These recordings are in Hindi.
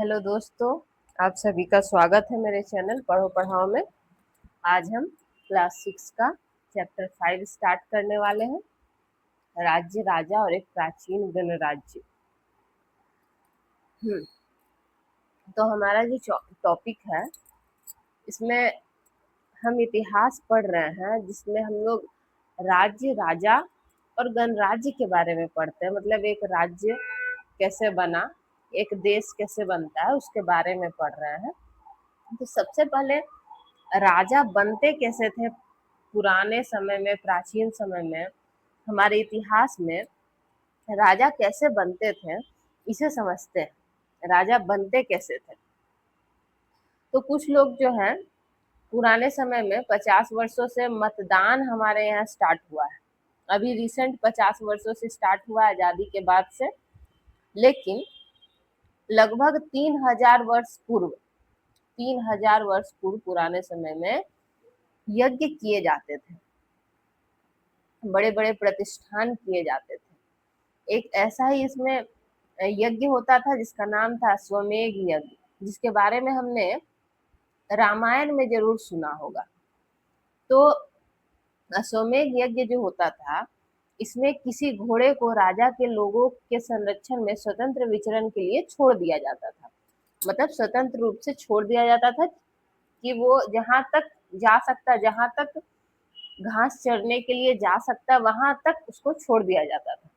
हेलो दोस्तों, आप सभी का स्वागत है मेरे चैनल पढ़ो पढ़ाओ में। आज हम क्लास 6 का चैप्टर 5 स्टार्ट करने वाले हैं। राज्य, राजा और एक प्राचीन गणराज्य। तो हमारा जो टॉपिक है, इसमें हम इतिहास पढ़ रहे हैं, जिसमें हम लोग राज्य, राजा और गणराज्य के बारे में पढ़ते हैं। मतलब एक राज्य कैसे बना, एक देश कैसे बनता है, उसके बारे में पढ़ रहे हैं। तो सबसे पहले राजा बनते कैसे थे पुराने समय में, प्राचीन समय में, हमारे इतिहास में राजा कैसे बनते थे, इसे समझते हैं। राजा बनते कैसे थे? तो कुछ लोग जो है, पुराने समय में 50 वर्षों से मतदान हमारे यहाँ स्टार्ट हुआ है। अभी रिसेंट 50 वर्षों से स्टार्ट हुआ है आजादी के बाद से। लेकिन लगभग 3000 वर्ष पूर्व पुराने समय में यज्ञ किए जाते थे, बड़े बड़े प्रतिष्ठान किए जाते थे। एक ऐसा ही इसमें यज्ञ होता था जिसका नाम था अश्वमेध यज्ञ, जिसके बारे में हमने रामायण में जरूर सुना होगा। तो अश्वमेध यज्ञ जो होता था, इसमें किसी घोड़े को राजा के लोगों के संरक्षण में स्वतंत्र विचरण के लिए छोड़ दिया जाता था। मतलब स्वतंत्र रूप से छोड़ दिया जाता था कि वो जहां तक जा सकता, जहां तक घास चरने के लिए जा सकता, वहां तक उसको छोड़ दिया जाता था।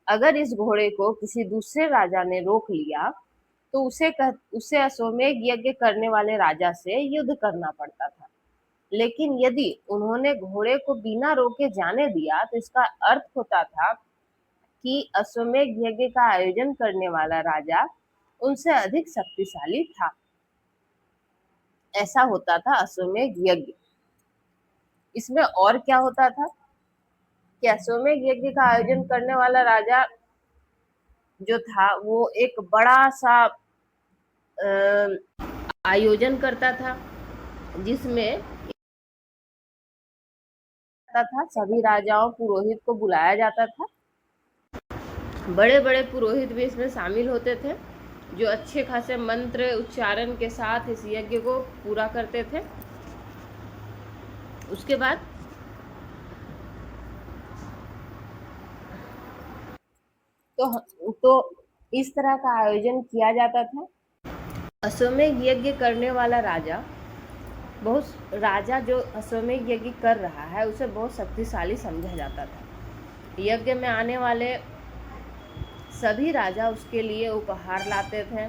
अगर इस घोड़े को किसी दूसरे राजा ने रोक लिया तो उसे अश्वमेध यज्ञ करने वाले राजा से युद्ध करना पड़ता था। लेकिन यदि उन्होंने घोड़े को बिना रोके जाने दिया तो इसका अर्थ होता था कि अश्वमेध यज्ञ का आयोजन करने वाला राजा उनसे अधिक शक्तिशाली था। ऐसा होता था अश्वमेध यज्ञ। इसमें और क्या होता था कि अश्वमेध यज्ञ का आयोजन करने वाला राजा जो था, वो एक बड़ा सा आयोजन करता था, जिसमें सभी राजाओं पुरोहित को बुलाया जाता था। बड़े बड़े पुरोहित भी इसमें शामिल होते थे, जो अच्छे खासे मंत्र उच्चारण के साथ इस यज्ञ को पूरा करते थे। उसके बाद तो इस तरह का आयोजन किया जाता था। अश्वमेध यज्ञ करने वाला राजा जो अश्वमेध यज्ञ कर रहा है, उसे बहुत शक्तिशाली समझा जाता था। यज्ञ में आने वाले सभी राजा उसके लिए उपहार लाते थे।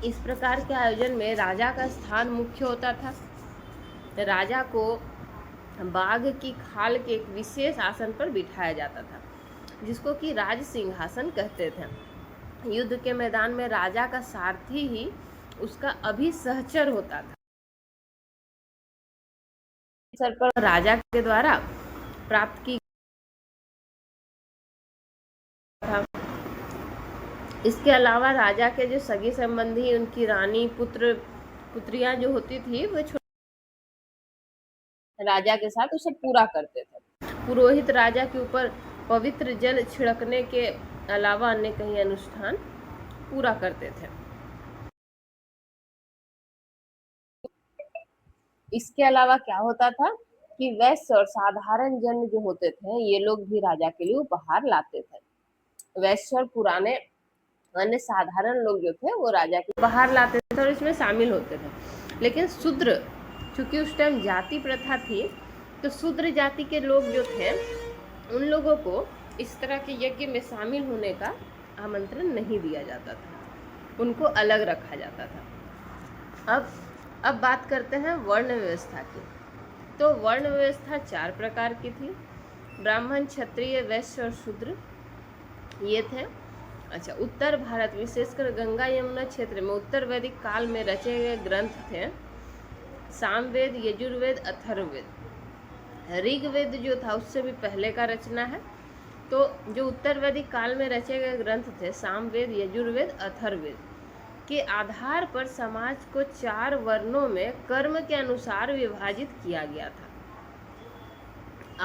इस प्रकार के आयोजन में राजा का स्थान मुख्य होता था। राजा को बाघ की खाल के एक विशेष आसन पर बिठाया जाता था, जिसको कि राज सिंहासन कहते थे। युद्ध के मैदान में राजा का सारथी ही उसका अभिसहचर होता था। सर पर राजा के द्वारा प्राप्त की था। इसके अलावा राजा के जो सगे संबंधी, उनकी रानी, पुत्रियां जो होती थी, वो राजा के साथ उसे पूरा करते थे। पुरोहित राजा के ऊपर पवित्र जल छिड़कने के अलावा अन्य कई अनुष्ठान पूरा करते थे। इसके अलावा क्या होता था कि वैश्य और साधारण जन जो होते थे, ये लोग भी राजा के लिए उपहार लाते थे। वैश्य और पुराने अन्य साधारण लोग जो थे, वो राजा के उपहार लाते थे और इसमें शामिल होते थे। लेकिन शूद्र, चूंकि उस टाइम जाति प्रथा थी, तो शूद्र जाति के लोग जो थे, उन लोगों को इस तरह के यज्ञ में शामिल होने का आमंत्रण नहीं दिया जाता था, उनको अलग रखा जाता था। अब बात करते हैं वर्ण व्यवस्था की। तो वर्ण व्यवस्था 4 प्रकार की थी। ब्राह्मण, क्षत्रिय, वैश्य और शूद्र, ये थे। अच्छा, उत्तर भारत, विशेषकर गंगा यमुना क्षेत्र में उत्तर वैदिक काल में रचे गए ग्रंथ थे सामवेद, यजुर्वेद, अथर्ववेद। ऋग्वेद जो था उससे भी पहले का रचना है। तो जो उत्तर वैदिक काल में रचे गए ग्रंथ थे सामवेद, यजुर्वेद, अथर्ववेद के आधार पर समाज को 4 वर्णों में कर्म के अनुसार विभाजित किया गया था।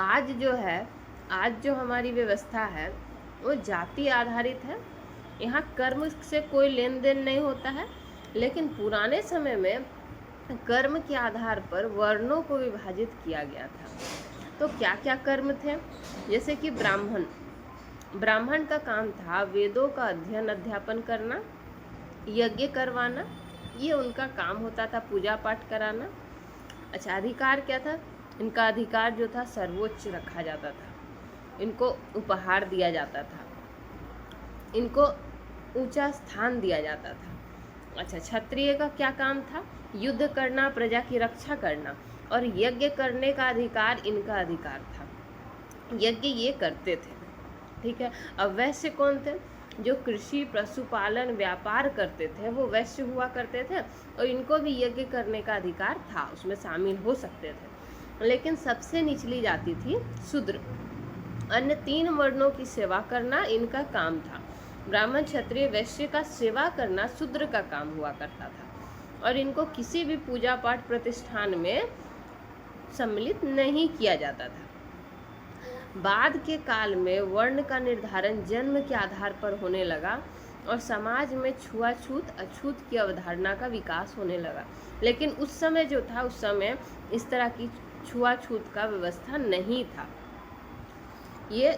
आज जो हमारी व्यवस्था है, वो जाति आधारित है। यहाँ कर्म से कोई लेन देन नहीं होता है, लेकिन पुराने समय में कर्म के आधार पर वर्णों को विभाजित किया गया था। तो क्या क्या कर्म थे? जैसे कि ब्राह्मण का काम था वेदों का अध्ययन अध्यापन करना, यज्ञ करवाना, ये उनका काम होता था, पूजा पाठ कराना। अच्छा, अधिकार क्या था? इनका अधिकार जो था सर्वोच्च रखा जाता था, इनको उपहार दिया जाता था, इनको ऊंचा स्थान दिया जाता था। अच्छा, क्षत्रिय का क्या काम था? युद्ध करना, प्रजा की रक्षा करना, और यज्ञ करने का अधिकार इनका अधिकार था, यज्ञ ये करते थे। ठीक है। अब वैश्य कौन थे? जो कृषि, पशुपालन, व्यापार करते थे वो वैश्य हुआ करते थे, और इनको भी यज्ञ करने का अधिकार था, उसमें शामिल हो सकते थे। लेकिन सबसे निचली जाति थी शूद्र। अन्य 3 वर्णों की सेवा करना इनका काम था। ब्राह्मण, क्षत्रिय, वैश्य का सेवा करना शूद्र का काम हुआ करता था, और इनको किसी भी पूजा पाठ प्रतिष्ठान में सम्मिलित नहीं किया जाता था। बाद के काल में वर्ण का निर्धारण जन्म के आधार पर होने लगा, और समाज में छुआछूत, अछूत की अवधारणा का विकास होने लगा। लेकिन उस समय जो था, उस समय इस तरह की छुआछूत का व्यवस्था नहीं था, ये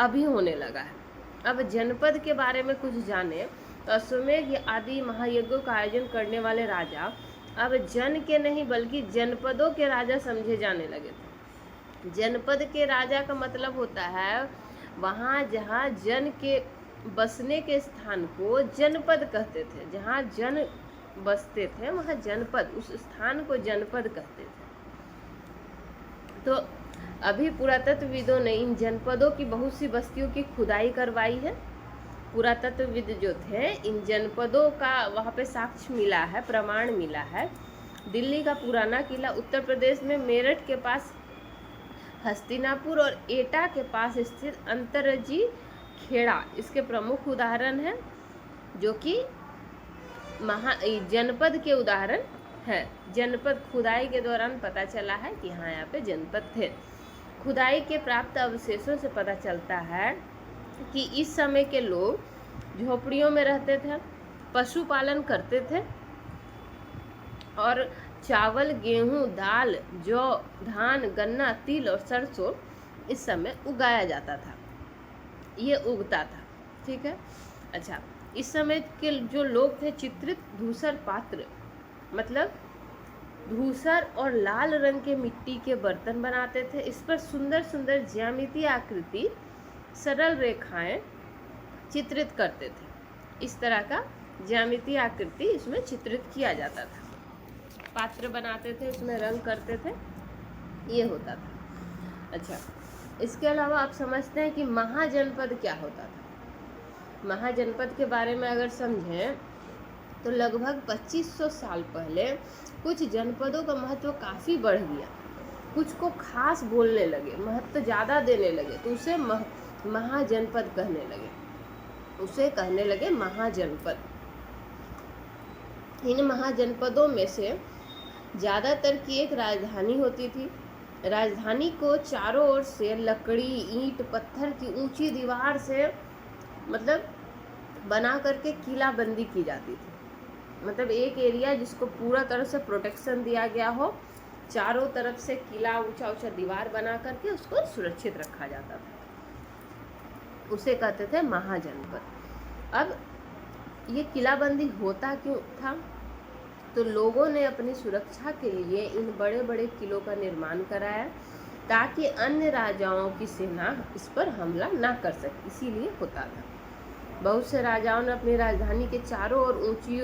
अभी होने लगा है। अब जनपद के बारे में कुछ जाने तो अश्वमेध आदि महायज्ञों का आयोजन करने वाले राजा अब जन के नहीं बल्कि जनपदों के राजा समझे जाने लगे थे। जनपद के राजा का मतलब होता है वहाँ जहाँ जन के बसने के स्थान को जनपद कहते थे, जहाँ जन बसते थे वहाँ जनपद, उस स्थान को जनपद कहते थे। तो अभी पुरातत्वविदों ने इन जनपदों की बहुत सी बस्तियों की खुदाई करवाई है। पुरातत्वविद जो थे इन जनपदों का वहाँ पे साक्ष्य मिला है, प्रमाण मिला है। दिल्ली का पुराना किला, उत्तर प्रदेश में मेरठ के पास हस्तिनापुर और एटा के पास स्थित अंतरजी खेड़ा इसके प्रमुख उदाहरण हैं, जो कि जनपद के उदाहरण है। जनपद खुदाई के दौरान पता चला है कि हाँ यहाँ पे जनपद थे। खुदाई के प्राप्त अवशेषों से पता चलता है कि इस समय के लोग झोपड़ियों में रहते थे, पशुपालन करते थे, और चावल, गेहूं, दाल, जौ, धान, गन्ना, तिल और सरसों इस समय उगाया जाता था, ये उगता था। ठीक है। अच्छा, इस समय के जो लोग थे चित्रित धूसर पात्र, मतलब धूसर और लाल रंग के मिट्टी के बर्तन बनाते थे। इस पर सुंदर सुंदर ज्यामितीय आकृति, सरल रेखाएं चित्रित करते थे। इस तरह का ज्यामितीय आकृति इसमें चित्रित किया जाता था। पात्र बनाते थे, उसमें रंग करते थे, ये होता था। अच्छा, इसके अलावा आप समझते हैं कि महाजनपद क्या होता था। महाजनपद के बारे में अगर समझें तो लगभग 2500 साल पहले कुछ जनपदों का महत्व काफ़ी बढ़ गया, कुछ को खास बोलने लगे, महत्व ज़्यादा देने लगे, तो उसे महाजनपद कहने लगे, उसे कहने लगे महाजनपद। इन महाजनपदों में से ज़्यादातर की एक राजधानी होती थी। राजधानी को चारों ओर से लकड़ी, ईंट, पत्थर की ऊंची दीवार से मतलब बना करके किलाबंदी की जाती थी। मतलब एक एरिया जिसको पूरा तरह से प्रोटेक्शन दिया गया हो, चारों तरफ से किला, ऊंचा ऊंचा दीवार बना करके उसको सुरक्षित रखा जाता था, उसे कहते थे महाजनपद। अब ये किलाबंदी होता क्यों था? तो लोगों ने अपनी सुरक्षा के लिए इन बड़े बड़े किलों का निर्माण कराया ताकि अन्य राजाओं की सेना इस पर हमला ना कर सके, इसीलिए होता था। बहुत से राजाओं ने अपनी राजधानी के चारों ओर ऊंची,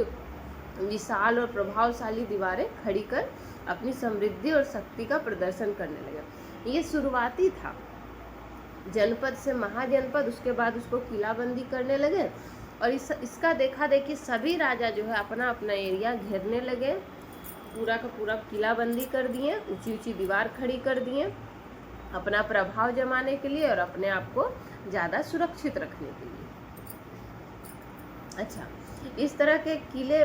विशाल और प्रभावशाली दीवारें खड़ी कर अपनी समृद्धि और शक्ति का प्रदर्शन करने लगे। ये शुरुआती था जनपद से महाजनपद, उसके बाद उसको किलाबंदी करने लगे, और इसका देखा देखी सभी राजा जो है अपना अपना एरिया घेरने लगे, पूरा का पूरा किलाबंदी कर दिए, ऊंची ऊंची दीवार खड़ी कर दिए अपना प्रभाव जमाने के लिए और अपने आप को ज़्यादा सुरक्षित रखने के लिए। अच्छा, इस तरह के किले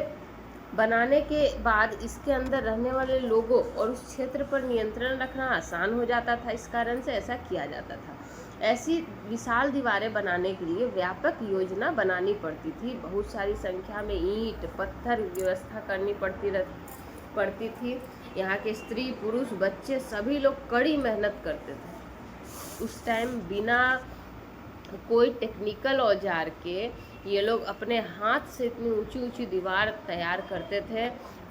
बनाने के बाद इसके अंदर रहने वाले लोगों और उस क्षेत्र पर नियंत्रण रखना आसान हो जाता था, इस कारण से ऐसा किया जाता था। ऐसी विशाल दीवारें बनाने के लिए व्यापक योजना बनानी पड़ती थी। बहुत सारी संख्या में ईंट पत्थर व्यवस्था करनी पड़ती थी। यहाँ के स्त्री पुरुष बच्चे सभी लोग कड़ी मेहनत करते थे। उस टाइम बिना कोई टेक्निकल औजार के ये लोग अपने हाथ से इतनी ऊंची ऊंची दीवार तैयार करते थे।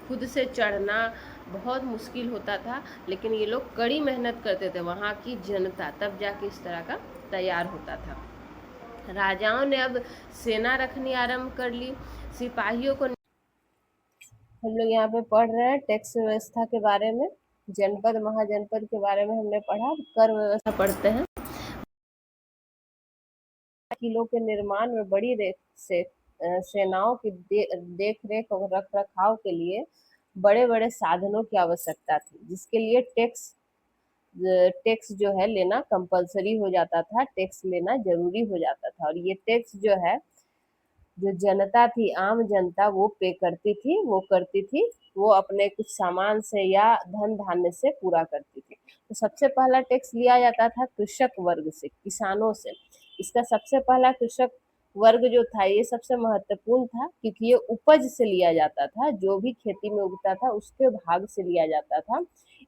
खुद से चढ़ना बहुत मुश्किल होता था, लेकिन ये लोग कड़ी मेहनत करते थे, वहाँ की जनता, तब जाके इस तरह का तैयार होता था। राजाओं ने अब सेना रखनी आरंभ कर ली। सिपाहियों को हम लोग यहाँ पे पढ़ रहे हैं टैक्स व्यवस्था के बारे में, जनपद महाजनपद के बारे में हमने पढ़ा। कर व्यवस्था पढ़ते हैं। किलों के निर्माण में बड़ी सेनाओं की देख रेख और रख रखाव के लिए बड़े बड़े साधनों की आवश्यकता थी, जिसके लिए टैक्स जो है लेना कंपलसरी हो जाता था, टैक्स लेना जरूरी हो जाता था। और ये टैक्स जो है, जो जनता थी, आम जनता, वो पे करती थी, वो अपने कुछ सामान से या धन धान्य से पूरा करती थी। तो सबसे पहला टैक्स लिया जाता था कृषक वर्ग से, किसानों से। इसका सबसे पहला कृषक वर्ग जो था, ये सबसे महत्वपूर्ण था, क्योंकि ये उपज से लिया जाता था, जो भी खेती में उगता था उसके भाग से लिया जाता था।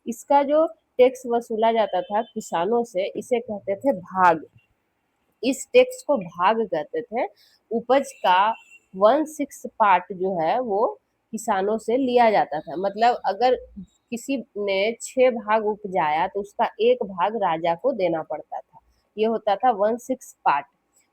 इसका जो टैक्स वसूला जाता था किसानों से, इसे कहते थे भाग। इस टैक्स को भाग कहते थे। उपज का 1/6 पार्ट जो है वो किसानों से लिया जाता था। मतलब अगर किसी ने 6 भाग उपजाया तो उसका 1 भाग राजा को देना पड़ता था। ये होता था 1/6 पार्ट।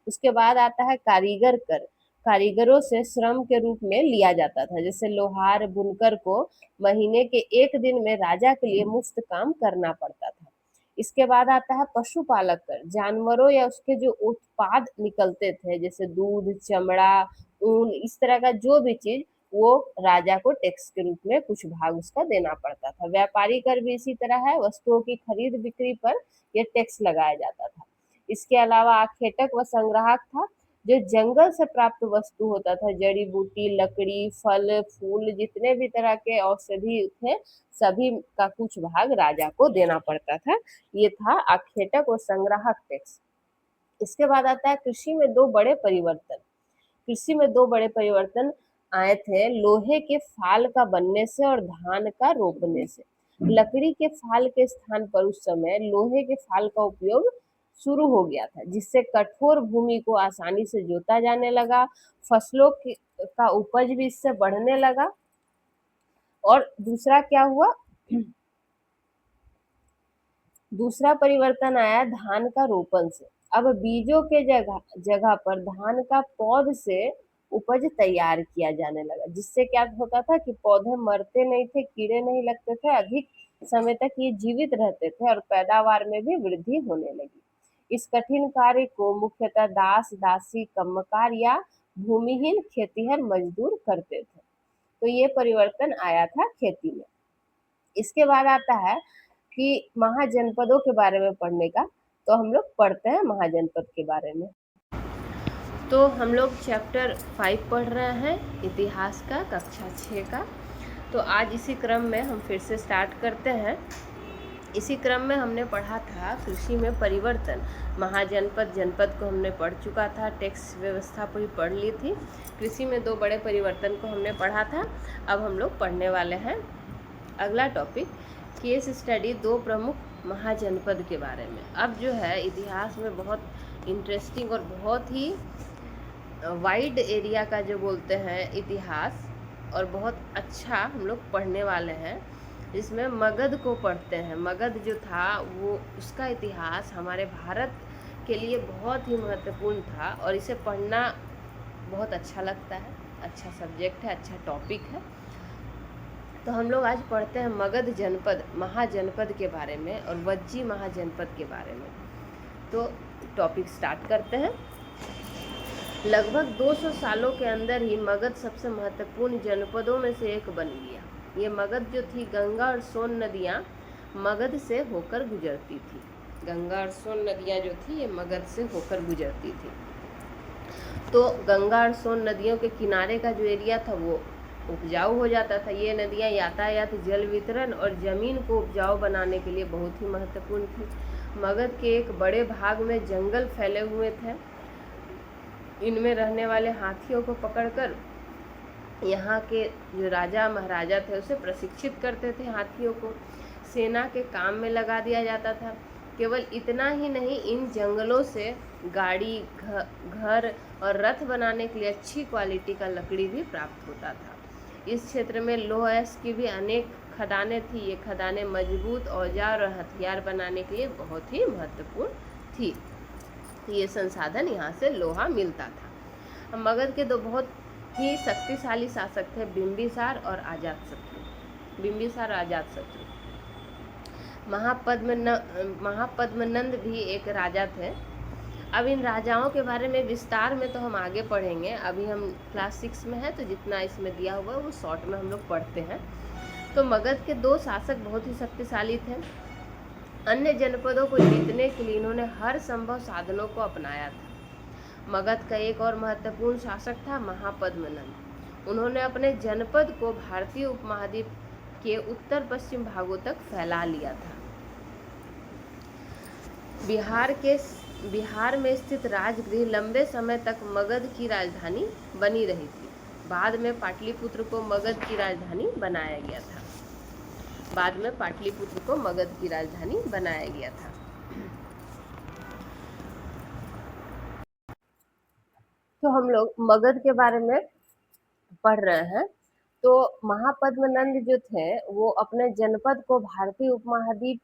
उसके बाद आता है कारीगर कर। कारीगरों से श्रम के रूप में लिया जाता था। जैसे लोहार बुनकर को महीने के 1 दिन में राजा के लिए मुफ्त काम करना पड़ता था। इसके बाद आता है पशुपालक कर। जानवरों या उसके जो उत्पाद निकलते थे, जैसे दूध, चमड़ा, ऊन, इस तरह का जो भी चीज, वो राजा को टैक्स के रूप में कुछ भाग उसका देना पड़ता था। व्यापारी कर भी इसी तरह है। वस्तुओं की खरीद बिक्री पर यह टैक्स लगाया जाता था। इसके अलावा आखेटक व संग्राहक था। जो जंगल से प्राप्त वस्तु होता था, जड़ी बूटी, लकड़ी, फल फूल, जितने भी तरह के औषधि थे, सभी का कुछ भाग राजा को देना पड़ता था। ये था आखेटक और संग्राहक टैक्स। इसके बाद आता है कृषि में दो बड़े परिवर्तन। कृषि में दो बड़े परिवर्तन आए थे, लोहे के फाल का बनने से और धान का रोपने से। लकड़ी के फाल के स्थान पर उस समय लोहे के फाल का उपयोग शुरू हो गया था, जिससे कठोर भूमि को आसानी से जोता जाने लगा। फसलों का उपज भी इससे बढ़ने लगा। और दूसरा क्या हुआ, दूसरा परिवर्तन आया धान का रोपण से। अब बीजों के जगह जगह पर धान का पौध से उपज तैयार किया जाने लगा, जिससे क्या होता था कि पौधे मरते नहीं थे, कीड़े नहीं लगते थे, अधिक समय तक ये जीवित रहते थे और पैदावार में भी वृद्धि होने लगी। इस कठिन कार्य को मुख्यतः दास, दासी, कम्मकार या भूमिहीन खेतीहर मजदूर करते थे। तो ये परिवर्तन आया था खेती में। इसके बाद आता है कि महाजनपदों के बारे में पढ़ने का। तो हम लोग पढ़ते हैं महाजनपद के बारे में। तो हम लोग चैप्टर 5 पढ़ रहे हैं, इतिहास का, कक्षा 6 का। तो आज इसी क्रम में हम फिर से स्टार्ट करते हैं। इसी क्रम में हमने पढ़ा था कृषि में परिवर्तन। महाजनपद, जनपद को हमने पढ़ चुका था, टैक्स व्यवस्था पूरी पढ़ ली थी। कृषि में दो बड़े परिवर्तन को हमने पढ़ा था। अब हम लोग पढ़ने वाले हैं अगला टॉपिक, केस स्टडी दो प्रमुख महाजनपद के बारे में। अब जो है इतिहास में बहुत इंटरेस्टिंग और बहुत ही वाइड एरिया का जो बोलते हैं इतिहास, और बहुत अच्छा हम लोग पढ़ने वाले हैं। इसमें मगध को पढ़ते हैं। मगध जो था वो, उसका इतिहास हमारे भारत के लिए बहुत ही महत्वपूर्ण था और इसे पढ़ना बहुत अच्छा लगता है। अच्छा सब्जेक्ट है, अच्छा टॉपिक है। तो हम लोग आज पढ़ते हैं मगध जनपद, महाजनपद के बारे में और वज्जी महाजनपद के बारे में। तो टॉपिक स्टार्ट करते हैं। लगभग 200 सालों के अंदर ही मगध सबसे महत्वपूर्ण जनपदों में से एक बन गया। ये मगध जो थी, गंगा और सोन नदियाँ मगध से होकर गुजरती थी। गंगा और सोन नदियाँ जो थी ये मगध से होकर गुजरती थी। तो गंगा और सोन नदियों के किनारे का जो एरिया था वो उपजाऊ हो जाता था। ये नदियाँ यातायात, जल वितरण और जमीन को उपजाऊ बनाने के लिए बहुत ही महत्वपूर्ण थी। मगध के एक बड़े भाग में जंगल फैले हुए थे। इनमें रहने वाले हाथियों को पकड़कर यहाँ के जो राजा महाराजा थे उसे प्रशिक्षित करते थे। हाथियों को सेना के काम में लगा दिया जाता था। केवल इतना ही नहीं, इन जंगलों से गाड़ी, घर और रथ बनाने के लिए अच्छी क्वालिटी का लकड़ी भी प्राप्त होता था। इस क्षेत्र में लौह-अयस्क की भी अनेक खदानें थी। ये खदानें मजबूत औजार और हथियार बनाने के लिए बहुत ही महत्वपूर्ण थी। ये संसाधन यहाँ से लोहा मिलता था। मगध के दो बहुत ही शक्तिशाली शासक थे, बिंबिसार और अजातशत्रु। महापद्मनंद भी एक राजा थे। अब इन राजाओं के बारे में विस्तार में तो हम आगे पढ़ेंगे। अभी हम क्लास 6 में हैं, तो जितना इसमें दिया हुआ है वो शॉर्ट में हम लोग पढ़ते हैं। तो मगध के दो शासक बहुत ही शक्तिशाली थे। अन्य जनपदों को जीतने के लिए इन्होंने हर संभव साधनों को अपनाया था। मगध का एक और महत्वपूर्ण शासक था महापद्मनंद। उन्होंने अपने जनपद को भारतीय उपमहाद्वीप के उत्तर पश्चिम भागों तक फैला लिया था। बिहार में स्थित राजगृह लंबे समय तक मगध की राजधानी बनी रही थी। बाद में पाटलिपुत्र को मगध की राजधानी बनाया गया था। तो हम लोग मगध के बारे में पढ़ रहे हैं। तो महापद्मनंद जो थे वो अपने जनपद को भारतीय उपमहाद्वीप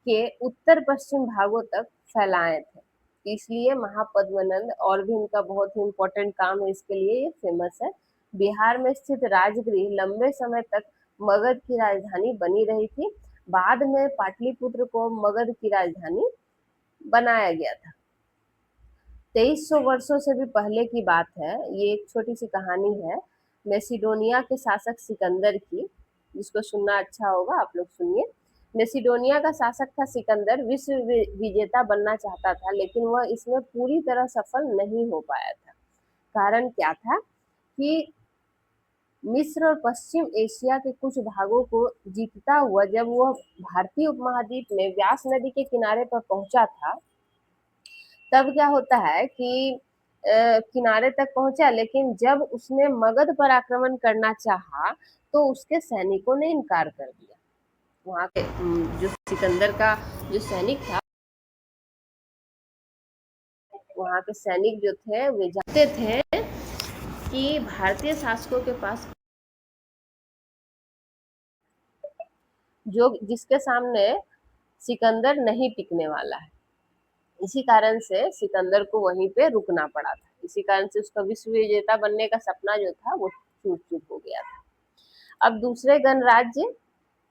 के उत्तर पश्चिम भागों तक फैलाए थे, इसलिए महापद्मनंद, और भी इनका बहुत ही इम्पोर्टेंट काम है, इसके लिए ये फेमस है। बिहार में स्थित राजगृह लंबे समय तक मगध की राजधानी बनी रही थी। बाद में पाटलिपुत्र को मगध की राजधानी बनाया गया था। 2300 वर्षों से भी पहले की बात है। ये एक छोटी सी कहानी है मैसिडोनिया के शासक सिकंदर की, जिसको सुनना अच्छा होगा, आप लोग सुनिए। मैसिडोनिया का शासक था सिकंदर। विश्व विजेता बनना चाहता था, लेकिन वह इसमें पूरी तरह सफल नहीं हो पाया था। कारण क्या था कि मिस्र और पश्चिम एशिया के कुछ भागों को जीतता हुआ जब वह भारतीय उपमहाद्वीप में व्यास नदी के किनारे पर पहुंचा था, तब क्या होता है कि किनारे तक पहुंचा, लेकिन जब उसने मगध पर आक्रमण करना चाहा तो उसके सैनिकों ने इनकार कर दिया। वहां के जो सिकंदर का जो सैनिक था, वहां के सैनिक जो थे वे जानते थे कि भारतीय शासकों के पास जिसके सामने सिकंदर नहीं टिकने वाला है। इसी कारण से सिकंदर को वहीं पे रुकना पड़ा था। इसी कारण से उसका विश्व विजेता बनने का सपना जो था वो चूक हो गया था। अब दूसरे गणराज्य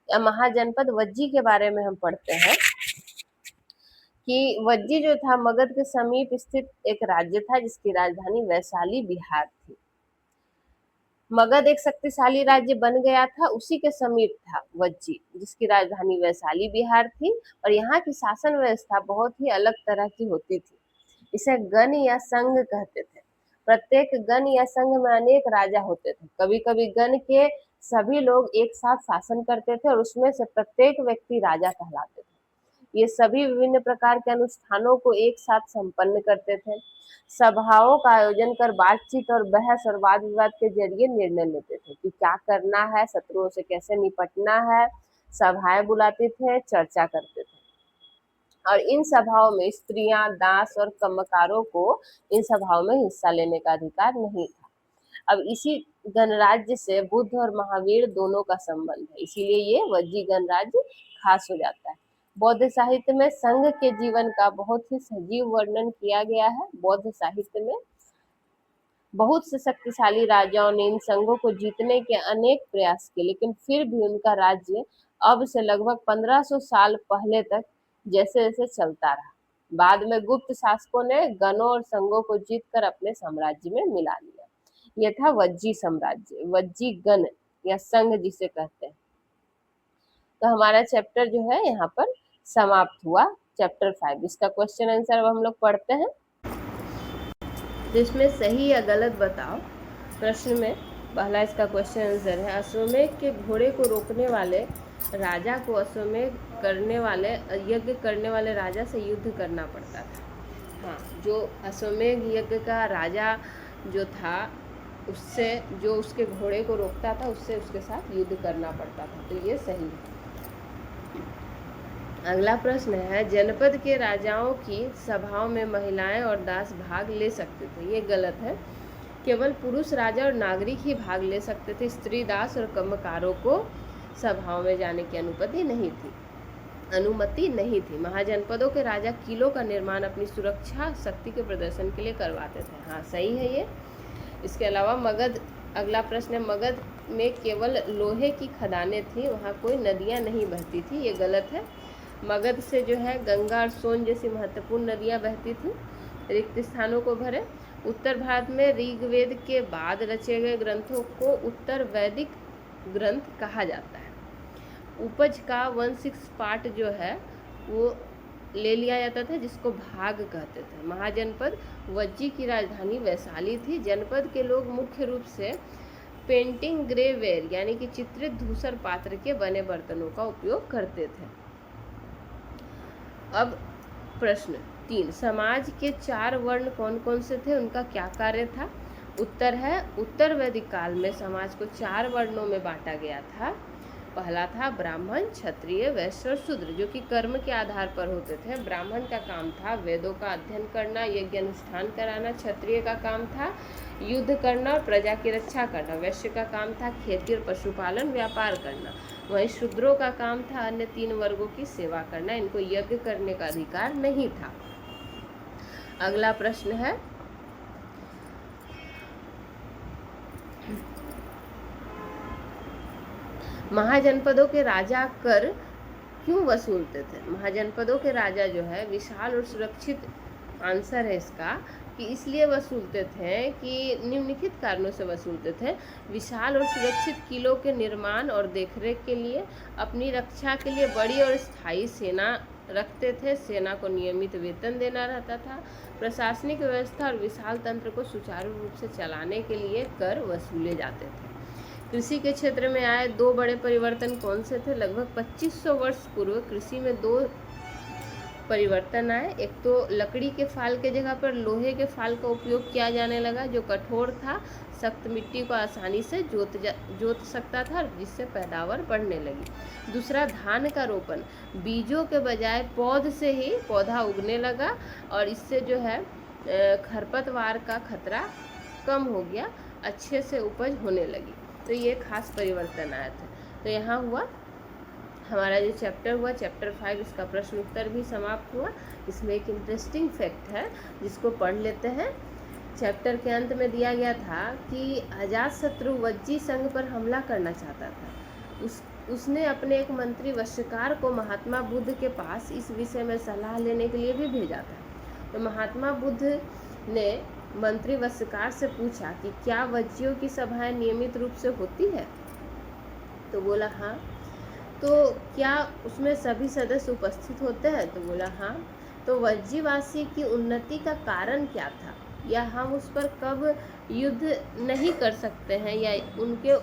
या महाजनपद वज्जी के बारे में हम पढ़ते हैं कि वज्जी जो था मगध के समीप स्थित एक राज्य था, जिसकी राजधानी वैशाली बिहार थी। मगध एक शक्तिशाली राज्य बन गया था, उसी के समीप था वज्जी, जिसकी राजधानी वैशाली बिहार थी। और यहाँ की शासन व्यवस्था बहुत ही अलग तरह की होती थी। इसे गण या संघ कहते थे। प्रत्येक गण या संघ में अनेक राजा होते थे। कभी कभी गण के सभी लोग एक साथ शासन करते थे और उसमें से प्रत्येक व्यक्ति राजा कहलाते थे। ये सभी विभिन्न प्रकार के अनुष्ठानों को एक साथ संपन्न करते थे। सभाओं का आयोजन कर बातचीत और बहस और वाद विवाद के जरिए निर्णय लेते थे कि क्या करना है, शत्रुओं से कैसे निपटना है। सभाएं बुलाते थे, चर्चा करते थे। और इन सभाओं में स्त्रियां, दास और कमकारों को इन सभाओं में हिस्सा लेने का अधिकार नहीं था। अब इसी गणराज्य से बुद्ध और महावीर दोनों का संबंध है, इसीलिए ये वज्जी गणराज्य खास हो जाता है। बौद्ध साहित्य में संघ के जीवन का बहुत ही सजीव वर्णन किया गया है। बौद्ध साहित्य में बहुत से शक्तिशाली राजाओं ने इन संघों को जीतने के अनेक प्रयास किए, लेकिन फिर भी उनका राज्य अब से लगभग 1500 साल पहले तक जैसे जैसे चलता रहा। बाद में गुप्त शासकों ने गणों और संघों को जीतकर अपने साम्राज्य में मिला लिया। यह था वज्जी साम्राज्य, वज्जी गण या संघ जिसे कहते हैं। तो हमारा चैप्टर जो है यहाँ पर समाप्त हुआ, चैप्टर 5। इसका क्वेश्चन आंसर अब हम लोग पढ़ते हैं। तो इसमें सही या गलत बताओ। प्रश्न में पहला इसका क्वेश्चन आंसर है, अश्वमेध के घोड़े को रोकने वाले राजा को अश्वमेध करने वाले यज्ञ करने वाले राजा से युद्ध करना पड़ता था। हाँ, जो अश्वमेध यज्ञ का राजा जो था, उससे जो उसके घोड़े को रोकता था, उससे उसके साथ युद्ध करना पड़ता था। तो ये सही है। अगला प्रश्न है, जनपद के राजाओं की सभाओं में महिलाएं और दास भाग ले सकते थे। ये गलत है। केवल पुरुष राजा और नागरिक ही भाग ले सकते थे। स्त्री, दास और कर्मकारों को सभाओं में जाने की अनुमति नहीं थी। महाजनपदों के राजा किलों का निर्माण अपनी सुरक्षा शक्ति के प्रदर्शन के लिए करवाते थे। हाँ, सही है ये। इसके अलावा मगध, अगला प्रश्न है, मगध में केवल लोहे की खदानें थी, वहाँ कोई नदियाँ नहीं बहती थी। ये गलत है। मगध से जो है गंगा और सोन जैसी महत्वपूर्ण नदियाँ बहती थी। रिक्त स्थानों को भरे। उत्तर भारत में ऋग्वेद के बाद रचे गए ग्रंथों को उत्तर वैदिक ग्रंथ कहा जाता है। उपज का 1/6 पार्ट जो है वो ले लिया जाता था, जिसको भाग कहते थे। महाजनपद वज्जी की राजधानी वैशाली थी। जनपद के लोग मुख्य रूप से पेंटिंग ग्रेवेयर यानी कि चित्रित धूसर पात्र के बने बर्तनों का उपयोग करते थे। अब प्रश्न 3, समाज के 4 वर्ण कौन कौन से थे, उनका क्या कार्य था? उत्तर है, उत्तर वैदिक काल में समाज को 4 वर्णों में बांटा गया था। पहला था ब्राह्मण, क्षत्रिय, वैश्य और शूद्र, जो कि कर्म के आधार पर होते थे। ब्राह्मण का काम था वेदों का अध्ययन करना, यज्ञ अनुष्ठान कराना। क्षत्रिय का काम था युद्ध करना और प्रजा की रक्षा करना। वैश्य का काम था खेती और पशुपालन, व्यापार करना। वहीं शूद्रों का काम था अन्य 3 वर्गों की सेवा करना। इनको यज्ञ करने का अधिकार नहीं था। अगला प्रश्न है, महाजनपदों के राजा कर क्यों वसूलते थे? महाजनपदों के राजा जो है विशाल और सुरक्षित, आंसर है इसका कि इसलिए वसूलते थे कि निम्नलिखित कारणों से वसूलते थे। विशाल और सुरक्षित किलों के निर्माण और देखरेख के लिए, अपनी रक्षा के लिए बड़ी और स्थायी सेना रखते थे। सेना को नियमित वेतन देना रहता था। प्रशासनिक व्यवस्था और विशाल तंत्र को सुचारू रूप से चलाने के लिए कर वसूले जाते थे। कृषि के क्षेत्र में आए 2 बड़े परिवर्तन कौन से थे? लगभग 2500 वर्ष पूर्व कृषि में 2 परिवर्तन आए। एक तो लकड़ी के फाल के जगह पर लोहे के फाल का उपयोग किया जाने लगा, जो कठोर था, सख्त मिट्टी को आसानी से जोत सकता था, जिससे पैदावार बढ़ने लगी। दूसरा, धान का रोपण, बीजों के बजाय पौध से ही पौधा उगने लगा और इससे जो है खरपतवार का खतरा कम हो गया, अच्छे से उपज होने लगी। तो ये खास परिवर्तन आया था। तो यहाँ हुआ हमारा जो चैप्टर हुआ, चैप्टर 5, इसका प्रश्न उत्तर भी समाप्त हुआ। इसमें एक इंटरेस्टिंग फैक्ट है जिसको पढ़ लेते हैं। चैप्टर के अंत में दिया गया था कि अजातशत्रु वज्जी संघ पर हमला करना चाहता था। उसने अपने एक मंत्री वश्यकार को महात्मा बुद्ध के पास इस विषय में सलाह लेने के लिए भी भेजा था। तो महात्मा बुद्ध ने मंत्री वश्यकार से पूछा कि क्या वज्जियों की सभाएं नियमित रूप से होती है? तो बोला हाँ। तो क्या उसमें सभी सदस्य उपस्थित होते हैं? तो बोला हाँ। तो वज्जीवासी की उन्नति का कारण क्या था, या हम उस पर कब युद्ध नहीं कर सकते हैं, या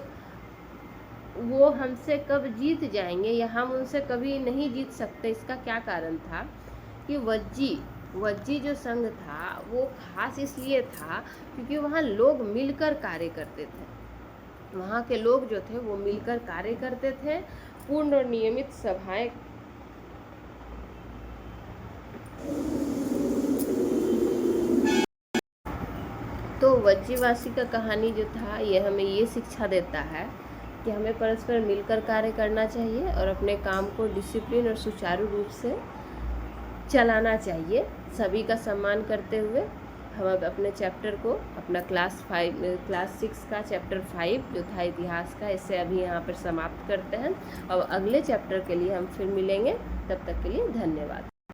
वो हमसे कब जीत जाएंगे, या हम उनसे कभी नहीं जीत सकते? इसका क्या कारण था कि वज्जी जो संघ था वो खास इसलिए था क्योंकि वहाँ लोग मिलकर कार्य करते थे। वहाँ के लोग जो थे वो मिलकर कार्य करते थे। पूर्ण और नियमित सभाएं तो वज्जीवासी का कहानी जो था ये हमें ये शिक्षा देता है कि हमें परस्पर मिलकर कार्य करना चाहिए और अपने काम को डिसिप्लिन और सुचारू रूप से चलाना चाहिए, सभी का सम्मान करते हुए। हम अब अपने चैप्टर को, अपना क्लास 6 का चैप्टर 5 जो था इतिहास का, इसे अभी यहाँ पर समाप्त करते हैं। और अगले चैप्टर के लिए हम फिर मिलेंगे। तब तक के लिए धन्यवाद।